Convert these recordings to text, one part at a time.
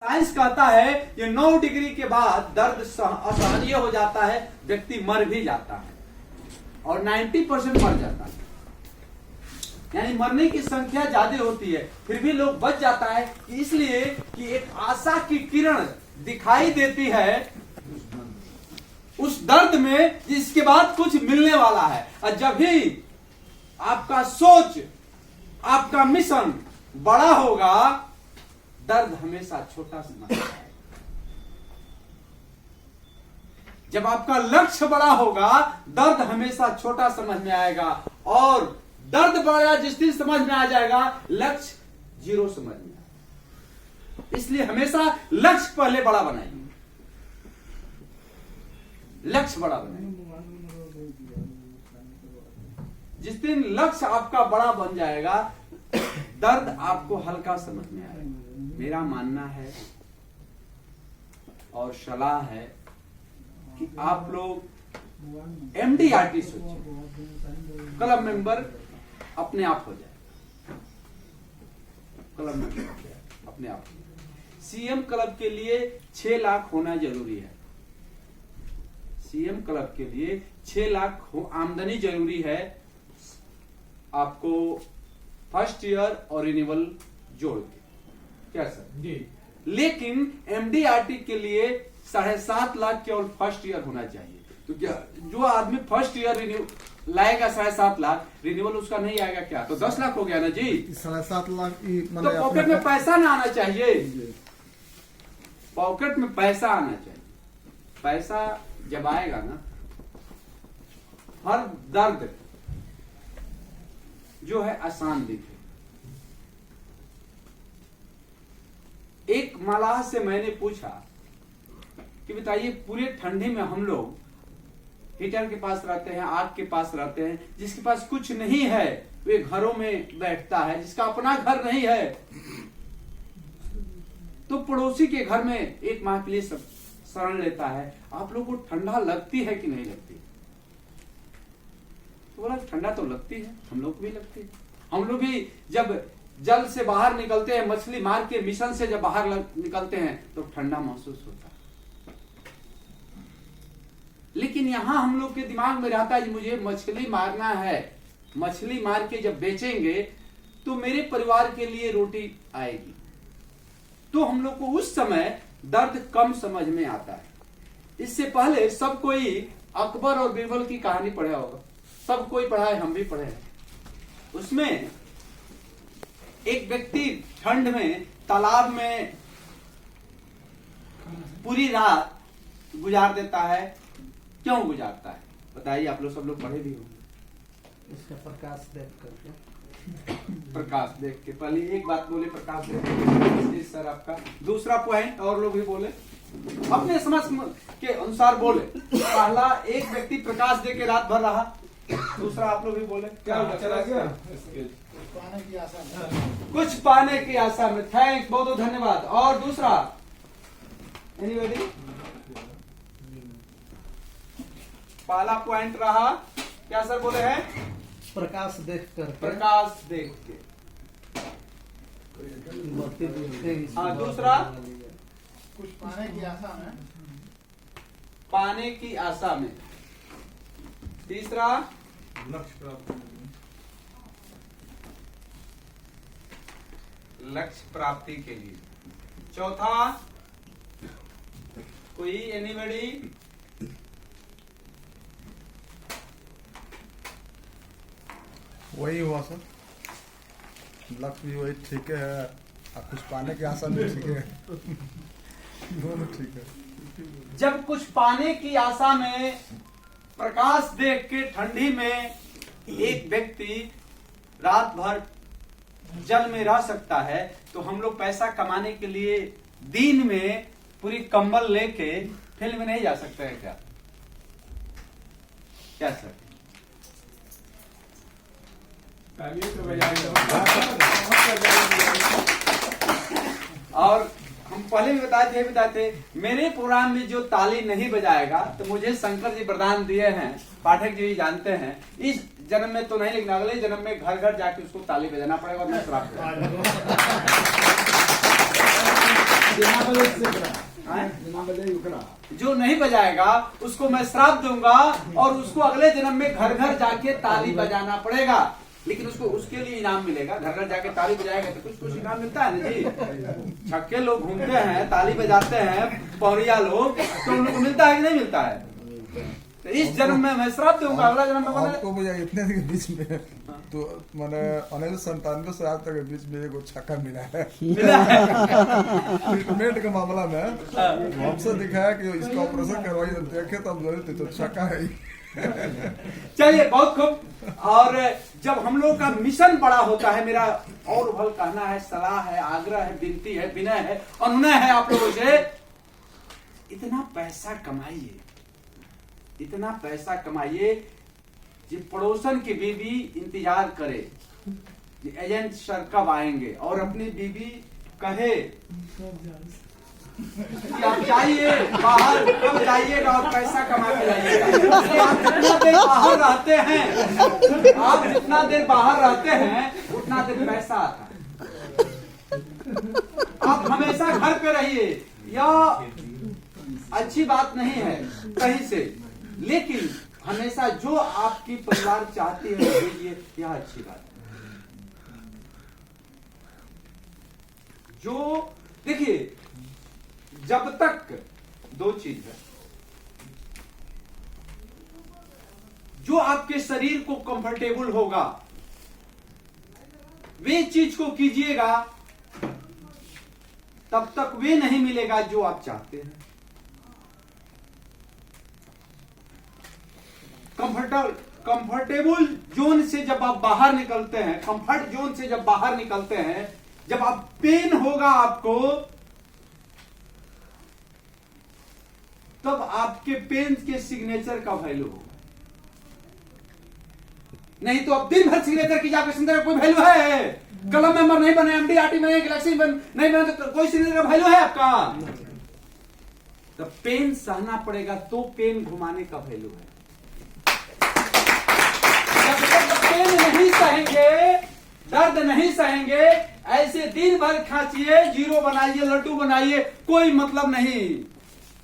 Science कहता है कि 9 डिग्री के बाद दर्द असहनीय हो जाता है, व्यक्ति मर भी जाता है और 90% मर जाता है, यानी मरने की संख्या ज्यादा होती है, फिर भी लोग बच जाता है इसलिए कि एक आशा की किरण दिखाई देती है उस दर्द में जिसके बाद कुछ मिलने वाला है। और जब भी आपका सोच, आपका मिशन बड़ा होगा, दर्द हमेशा छोटा समझ आएगा। जब आपका लक्ष्य बड़ा होगा, दर्द हमेशा छोटा समझ में आएगा, और दर्द बड़ा जिस दिन समझ में आ जाएगा, लक्ष्य जीरो समझ में आएगा। इसलिए हमेशा लक्ष्य पहले बड़ा बनाइए, लक्ष्य बड़ा बनाइए। जिस दिन लक्ष्य आपका बड़ा बन जाएगा, दर्द आपको हल्का समझ में आएगा। मेरा मानना है और सलाह है कि आप लोग MDRT सोचें, क्लब मेंबर अपने आप हो जाए, क्लब मेंबर अपने आप हो जाए। CM क्लब के लिए 6 लाख होना जरूरी है, CM क्लब के लिए 6 लाख आमदनी जरूरी है, आपको फर्स्ट ईयर और रिन्यूअल जोड़ के। क्या सर जी? लेकिन MDRT के लिए 7.5 लाख केवल फर्स्ट ईयर होना चाहिए। तो क्या जो आदमी फर्स्ट ईयर रिन्यू लाएगा 7.5 लाख, रिन्यूअल उसका नहीं आएगा क्या, तो 10 लाख हो गया ना जी। 7.5 लाख तो पॉकेट में पैसा ना आना चाहिए, पॉकेट में पैसा आना चाहिए। पैसा जब आएगा ना, हर दर्द जो है आसान दिखे। एक मलाह से मैंने पूछा कि बताइए, पूरे ठंडी में हम लोग हीटर के पास रहते हैं, आग के पास रहते हैं, जिसके पास कुछ नहीं है वे घरों में बैठता है, जिसका अपना घर नहीं है तो पड़ोसी के घर में एक माह के लिए शरण लेता है। आप लोगों को ठंडा लगती है कि नहीं लगती? तो बोला ठंडा तो लगती है, हम लोग को भी लगती है। हम लोग भी जब जल से बाहर निकलते हैं, मछली मार के मिशन से जब बाहर निकलते हैं तो ठंडा महसूस होता है। लेकिन यहां हम लोग के दिमाग में रहता है कि मुझे मछली मारना है, मछली मार के जब बेचेंगे तो मेरे परिवार के लिए रोटी आएगी। तो हम लोग को उस समय दर्द कम समझ में आता है। इससे पहले सब कोई अकबर और बीरबल की कहानी पढ़ा होगा, सब कोई पढ़ा है, हम भी पढ़े हैं। उसमें एक व्यक्ति ठंड में तालाब में पूरी रात गुजार देता है। क्यों गुजारता है बताइए? आप लोग सब लोग पढ़े भी होंगे। इसका प्रकाश देख करके, प्रकाश देख के। पहले एक बात बोले, प्रकाश देख के सर आपका। दूसरा पॉइंट और लोग भी बोले, अपने समझ के अनुसार बोले। पहला, एक व्यक्ति प्रकाश दे के रात भर रहा। दूसरा आप लोग भी बोले, क्या चला गया? पाने की आशा में, कुछ पाने की आशा में। थैंक, बहुत बहुत धन्यवाद। और दूसरा एनीबॉडी? पहला पॉइंट रहा क्या सर बोले हैं? प्रकाश देख कर, प्रकाश देख के। हाँ, दूसरा कुछ पाने की आशा में, पाने की आशा में। तीसरा लक्ष्य प्राप्ति के लिए। चौथा कोई एनीबॉडी? वही हुआ सर, लक्ष्य भी वही ठीक है, और कुछ पाने की आशा भी ठीक है। दोनों ठीक है। जब कुछ पाने की आशा में प्रकाश देख के ठंडी में एक व्यक्ति रात भर जल में रह सकता है, तो हम लोग पैसा कमाने के लिए दिन में पूरी कंबल लेके फील्ड में नहीं जा सकते हैं क्या? क्या सर? और हम पहले भी बताए थे, मेरे प्रोग्राम में जो ताली नहीं बजाएगा तो मुझे शंकर जी वरदान दिए हैं, पाठक जी जानते हैं। इस जन्म में तो नहीं, लेकिन अगले जन्म में घर घर जाके उसको ताली बजाना पड़ेगा और मैं श्राप जो नहीं बजाएगा उसको मैं श्राप दूंगा और उसको अगले जन्म में घर घर जाके ताली बजाना पड़ेगा, लेकिन उसको उसके लिए इनाम मिलेगा। घर घर जाके ताली बजाएगा तो कुछ इनाम मिलता है ना जी। छक्के लोग घूमते हैं, ताली बजाते हैं, पौरिया लोग, तो उन लोग को मिलता है कि नहीं मिलता है? तो इस जन्म में मैं श्राप दूंगा, अगला जन्म में आपको मुझे इतने के बीच में तो मैंने 1997 से आज तक के बीच में एगो छक्का मिला है। ट्रीटमेंट के मामला में हमसे दिखाया कि इसका ऑपरेशन करवाइए, तो देखे तो हम बोले तो छक्का है ही। चलिए बहुत खूब। और जब हम लोग का मिशन बड़ा होता है, मेरा और भल कहना है, सलाह है, आग्रह है, विनती है, विनय है, अनुनय है आप लोगों से, इतना पैसा कमाइए, इतना पैसा कमाइए कि पड़ोसन की बीबी इंतजार करे कि एजेंट सर कब आएंगे, और अपनी बीबी कहे कि आप जाइए बाहर, कब जाइएगा और पैसा कमा के लाइएगा। आप जितना देर बाहर रहते हैं, आप जितना देर बाहर रहते हैं उतना देर पैसा आता है। आप हमेशा घर पे रहिए, या अच्छी बात नहीं है कहीं से, लेकिन हमेशा जो आपकी परिवार चाहती है वो भेजिए, यह अच्छी बात है। जो देखिए, जब तक दो चीज है, जो आपके शरीर को कंफर्टेबल होगा वे चीज को कीजिएगा, तब तक वे नहीं मिलेगा जो आप चाहते हैं। कंफर्टेबल जोन से जब आप बाहर निकलते हैं, कंफर्ट जोन से जब बाहर निकलते हैं, जब आप पेन होगा आपको, तब आपके पेन के सिग्नेचर का वैल्यू होगा। नहीं तो अब दिन भर सिग्नेचर की जाकर सिग्नेचर का कोई वैल्यू है? कलम मेंबर नहीं बने, एमडीआरटी में नहीं, गैलेक्सी में नहीं बने, तो कोई सिग्नेचर का वैल्यू है आपका? तो पेन सहना पड़ेगा, तो पेन घुमाने का वैल्यू है। जब तक पेन नहीं सहेंगे, दर्द नहीं सहेंगे, ऐसे दिन भर खांचिए, जीरो बनाइए, लड्डू बनाइए, कोई मतलब नहीं।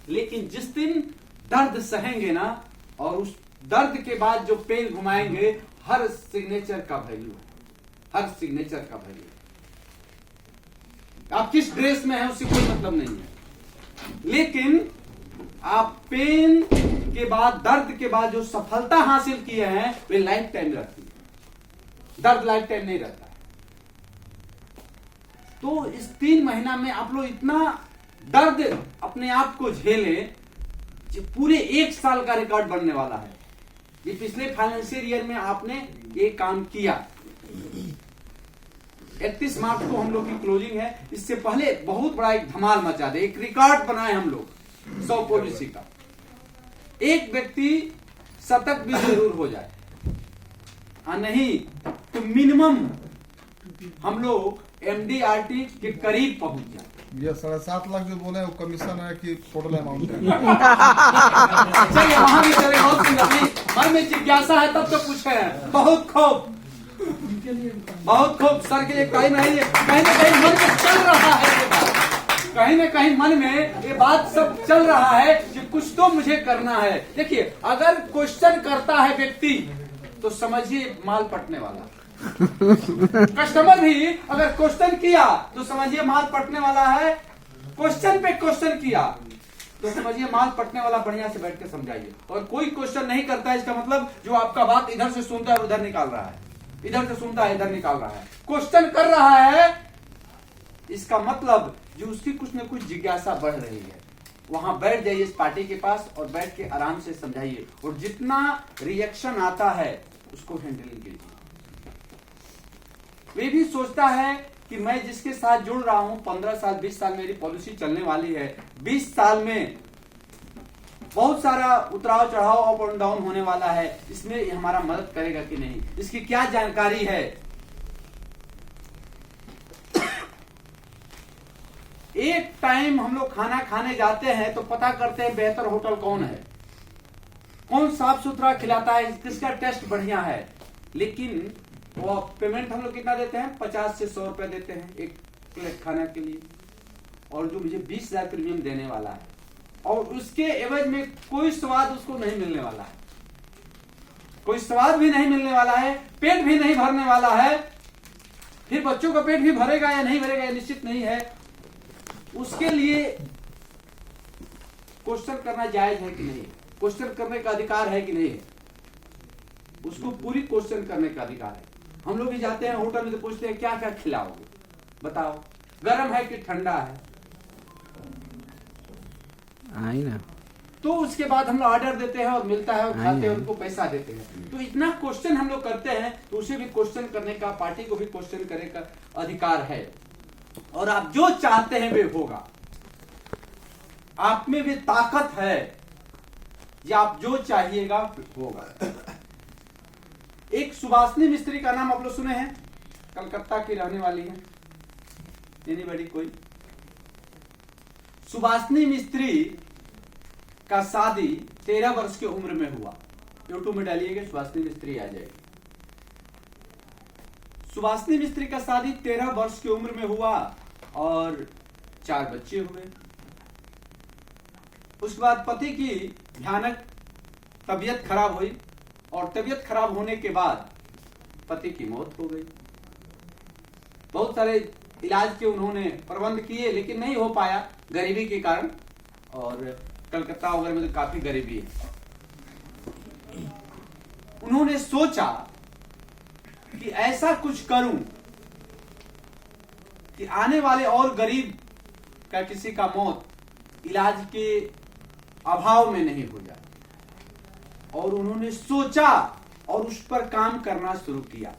लेकिन जिस दिन दर्द सहेंगे ना, और उस दर्द के बाद जो पेन घुमाएंगे, हर सिग्नेचर का वैल्यू है, हर सिग्नेचर का वैल्यू है। आप किस ड्रेस में हैं उससे कोई मतलब नहीं है, लेकिन आप पेन के बाद, दर्द के बाद जो सफलता हासिल किए हैं वे लाइफ टाइम रहती है, दर्द लाइफ टाइम नहीं रहता है। तो इस 3 महीना में आप लोग इतना दर्द अपने आप को झेले, जो पूरे 1 साल का रिकॉर्ड बनने वाला है। ये पिछले फाइनेंशियल ईयर में आपने ये काम किया। 31 मार्च को हम लोग की क्लोजिंग है, इससे पहले बहुत बड़ा एक धमाल मचा दे, एक रिकॉर्ड बनाए हम लोग 100 पॉलिसी का। एक व्यक्ति शतक भी जरूर हो जाए, नहीं तो मिनिमम हम लोग एमडीआरटी के करीब पहुंच जाए। ये 7.5 लाख जो बोले वो कमीशन है कि टोटल अमाउंट है? चलिए वहां भी चले, बहुत सुंदर। मन में जिज्ञासा है तब तो पूछे। बहुत खूब, बहुत खूब। सर के लिए टाइम है, कहीं ना कहीं मन में चल रहा है ये बात, कहीं ना कहीं मन में ये बात सब चल रहा है कि कुछ तो मुझे करना है। देखिए, अगर क्वेश्चन करता है व्यक्ति तो समझिए माल पटने वाला। कस्टमर भी अगर क्वेश्चन किया तो समझिए माल पटने वाला है। क्वेश्चन पे क्वेश्चन किया तो समझिए माल पटने वाला। बढ़िया से बैठ के समझाइए। और कोई क्वेश्चन नहीं करता है, इसका मतलब जो आपका बात इधर से सुनता है उधर निकाल रहा है, इधर से सुनता है इधर निकाल रहा है। क्वेश्चन कर रहा है, इसका मतलब जो उसकी कुछ न कुछ जिज्ञासा बढ़ रही है। वहां बैठ जाइए इस पार्टी के पास और बैठ के आराम से समझाइए, और जितना रिएक्शन आता है उसको हैंडलिंग कीजिए। वे भी सोचता है कि मैं जिसके साथ जुड़ रहा हूं 15 साल 20 साल मेरी पॉलिसी चलने वाली है, 20 साल में बहुत सारा उतराव चढ़ाव अप एंड डाउन होने वाला है, इसमें हमारा मदद करेगा कि नहीं, इसकी क्या जानकारी है। एक टाइम हम लोग खाना खाने जाते हैं तो पता करते हैं बेहतर होटल कौन है, कौन साफ सुथरा खिलाता है, किसका टेस्ट बढ़िया है। लेकिन वो पेमेंट हम लोग कितना देते हैं? 50 से 100 रुपए देते हैं एक प्लेट खाने के लिए। और जो मुझे 20,000 प्रीमियम देने वाला है, और उसके एवज में कोई स्वाद उसको नहीं मिलने वाला है, कोई स्वाद भी नहीं मिलने वाला है, पेट भी नहीं भरने वाला है। फिर बच्चों का पेट भी भरेगा या नहीं भरेगा निश्चित नहीं है। उसके लिए क्वेश्चन करना जायज है कि नहीं, क्वेश्चन करने का अधिकार है कि नहीं है, उसको पूरी क्वेश्चन करने का अधिकार है। हम लोग भी जाते हैं होटल में तो पूछते हैं क्या क्या खिलाओगे, बताओ गर्म है कि ठंडा है, आई ना, तो उसके बाद हम लोग ऑर्डर देते हैं और मिलता है और खाते हैं, उनको पैसा देते हैं। तो इतना क्वेश्चन हम लोग करते हैं, तो उसे भी क्वेश्चन करने का, पार्टी को भी क्वेश्चन करने का अधिकार है। और आप जो चाहते हैं वे होगा, आप में भी ताकत है, या आप जो चाहिएगा होगा। एक सुभाषिनी मिस्त्री का नाम आप लोग सुने हैं, कलकत्ता की रहने वाली है, एनीबॉडी कोई? सुभाषिनी मिस्त्री का शादी 13 वर्ष की उम्र में हुआ। यूट्यूब में डालिएगा सुभाषिनी मिस्त्री आ जाएगी। सुभाषिनी मिस्त्री का शादी 13 वर्ष की उम्र में हुआ और 4 बच्चे हुए। उसके बाद पति की भयानक तबीयत खराब हुई और तबीयत खराब होने के बाद पति की मौत हो गई। बहुत सारे इलाज के उन्होंने प्रबंध किए लेकिन नहीं हो पाया गरीबी के कारण, और कलकत्ता वगैरह में तो काफी गरीबी है। उन्होंने सोचा कि ऐसा कुछ करूं कि आने वाले और गरीब का किसी का मौत इलाज के अभाव में नहीं हो जाए। और उन्होंने सोचा और उस पर काम करना शुरू किया।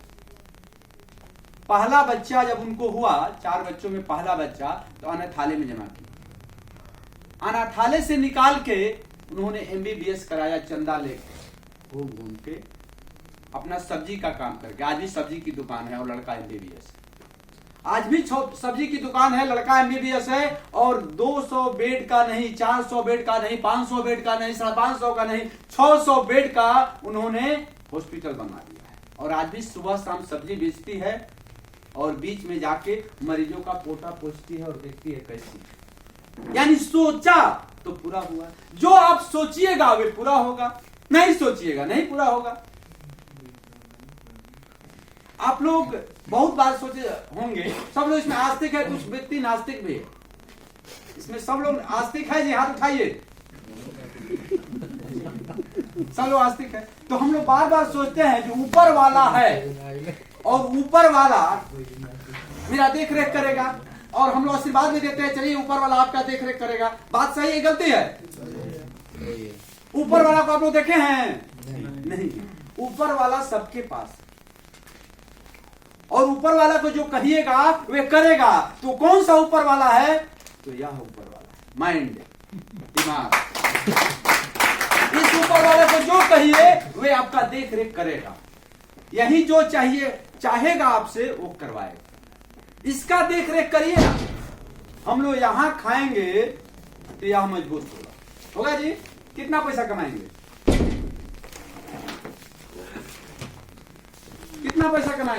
पहला बच्चा जब उनको हुआ, 4 बच्चों में पहला बच्चा, तो अनाथालय में जमा किया। अनाथालय से निकाल के उन्होंने MBBS कराया, चंदा लेके घूम घूम के, अपना सब्जी का काम करके। आज भी सब्जी की दुकान है और लड़का MBBS है। आज भी सब्जी की दुकान है, लड़का MBBS है, और 200 बेड का नहीं, 400 बेड का नहीं, 500 बेड का नहीं, 550 का नहीं, 600 बेड का उन्होंने हॉस्पिटल बना दिया है। और आज भी सुबह शाम सब्जी बेचती है और बीच में जाके मरीजों का पोटा पोछती है और देखती है कैसी। यानी सोचा तो पूरा हुआ। जो आप सोचिएगा वे पूरा होगा, नहीं सोचिएगा नहीं पूरा होगा। आप लोग बहुत बार सोचे होंगे, सब लोग इसमें आस्तिक है, कुछ व्यक्ति नास्तिक भी है। इसमें सब लोग आस्तिक है जी, हाथ उठाइए। सब लोग आस्तिक है। तो हम लोग बार बार सोचते हैं जो ऊपर वाला है और ऊपर वाला मेरा देख रेख करेगा, और हम लोग आशीर्वाद भी देते हैं चलिए ऊपर वाला आपका देख रेख करेगा। बात सही है गलती है? ऊपर वाला को आप लोग देखे हैं? नहीं। ऊपर वाला सबके पास, और ऊपर वाला को जो कहिएगा वे करेगा। तो कौन सा ऊपर वाला है? तो यह ऊपर वाला है, माइंड, दिमाग। इस ऊपर वाले को जो कहिए वे आपका देख रेख करेगा। यही जो चाहिए चाहेगा आपसे वो करवाएगा। इसका देख रेख करिए ना। हम लोग यहां खाएंगे तो यह मजबूत होगा जी। कितना पैसा कमाएंगे? कितना पैसा कमाएंगे?